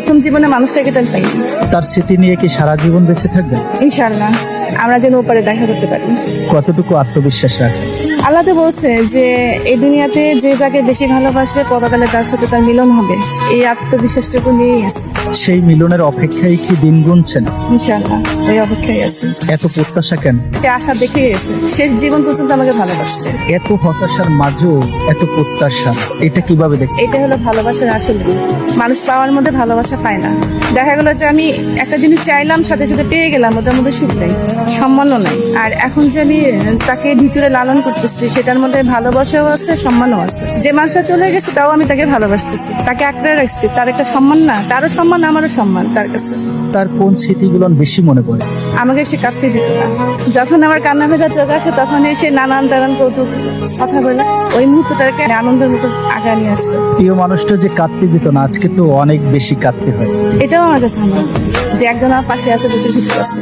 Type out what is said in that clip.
প্রথম জীবনে মানুষটাকে তার পাই। তার স্মৃতি নিয়ে কি সারা জীবন বেঁচে থাকবেন? ইনশাআল্লাহ আমরা যেন ওপারে দেখা করতে পারি। কতটুকু আত্মবিশ্বাস রাখেন? আল্লাহ তো বলছে যে এই দুনিয়াতে যে যাকে বেশি ভালোবাসবে পরকালে তার সাথে তার মিলন হবে। এই আত্মবিশ্বাসটুকু নিয়েই আছে। সেই মিলনের অপেক্ষায় কি দিন গুনছেন? ইনশাআল্লাহ ওই অপেক্ষায় আছে। এত প্রত্যাশা কেন? সে আশা দেখে গেছে, শেষ জীবন পর্যন্ত আমাকে ভালোবাসছে। এত হতাশার মাঝেও এত প্রত্যাশা, এটা কিভাবে দেখ? এটা হলো ভালোবাসার আসল রূপ। মানুষ পাওয়ার মধ্যে ভালোবাসা পায় না। দেখা গেল যে আমি একটা জিনিস চাইলাম, সাথে সাথে পেয়ে গেলাম, ওটার মধ্যে সুখ নেই, সম্মানও নাই। আর এখন যে আমি তাকে ভিতরে লালন করতেছি, সেটার মধ্যে ভালোবাসাও আছে, সম্মানও আছে। যে মানুষটা চলে গেছে তাও আমি তাকে ভালোবাসতেছি, তাকে আঁকড়ে রাখছি। তার একটা সম্মান না, তারও সম্মান, আমারও সম্মান তার কাছে। তার কোন স্মৃতিগুলো বেশি মনে পড়ে? আমাকে সে কাঁদতে দিত না। যখন আমার কান্না ভেজা চোখ আসে তখন এসে নানান তারান কৌতুক কথা বলে ওই মুহূর্তটাকে আনন্দের মতো আগা নিয়ে আসতো। প্রিয় মানুষটা যে কাঁদতে দিত না, আজকে তো অনেক বেশি কাঁদতে হয়। এটাও আমার কাছে আমার যে একজন আমার পাশে আছে, বুকের ভিতরে আছে।